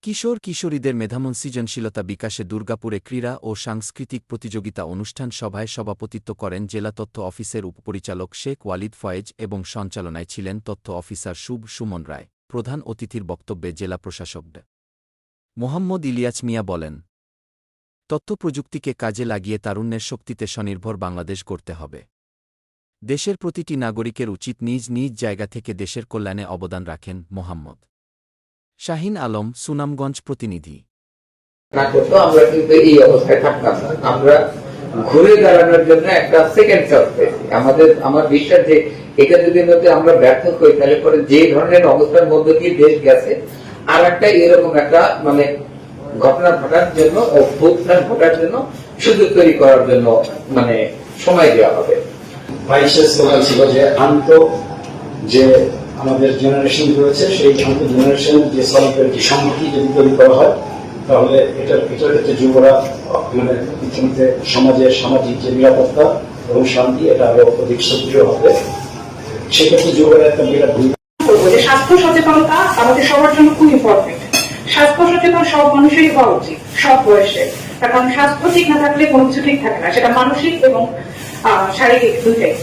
কিশোর কিশোরীদের মেধামন সৃজনশীলতা বিকাশে দুর্গাপুরে ক্রীড়া ও সাংস্কৃতিক প্রতিযোগিতা অনুষ্ঠান সভায় সভাপতিত্ব করেন জেলা তথ্য অফিসের উপপরিচালক শেখ ওয়ালিদ ফয়েজ এবং সঞ্চালনায় ছিলেন তথ্য অফিসার সুমন রায়। প্রধান অতিথির বক্তব্যে জেলা প্রশাসক মোহাম্মদ ইলিয়াস মিয়া বলেন, তথ্য প্রযুক্তিকে কাজে লাগিয়ে তারুণ্যের শক্তিতে স্বনির্ভর বাংলাদেশ গড়তে হবে। দেশের প্রতিটি নাগরিকের উচিত নিজ নিজ জায়গা থেকে দেশের কল্যাণে অবদান রাখেন। মোহাম্মদ শাহিন আলম, সুনামগঞ্জ প্রতিনিধি। আমরা কিন্তু এই অবস্থায় থাকতাম না, আমরা ঘুরে দাঁড়ানোর জন্য একটা সেকেন্ড চান্স পেয়েছি। আমার বিশ্বাস যে এটা যদি আমরা ব্যর্থ করি তাহলে পরে যে ধরনের অবস্থার মধ্যে দিয়ে দেশ গেছে আর একটা এরকম একটা ঘটনা ঘটার জন্য অভ্যুত্থান ঘটার জন্য সুযোগ তৈরি করার জন্য সময় দেওয়া হবে। 22-এর স্লোগান ছিল যে যে আমাদের জেনারেশন রয়েছে সেই জেনারেশন যে সলিডারিটি সংহতি যদি তৈরি করা হয় তাহলে এটার ক্ষেত্রে যুবরা পৃথিবীতে সমাজের সামাজিক যে নিরাপত্তা এবং শান্তি এটা আরো অধিক সক্রিয় হবে। সেক্ষেত্রে যুবরা একটা বিরাট ভূমিকা। স্বাস্থ্য সচেতনতা আমাদের সবার জন্য খুব ইম্পর্টেন্ট। স্বাস্থ্য সচেতন সব মানুষেরই হওয়া উচিত, সব বয়সে। কারণ স্বাস্থ্য ঠিক না থাকলে কোনো কিছু ঠিক থাকে না, সেটা মানসিক এবং শারীরিক দুইটাই।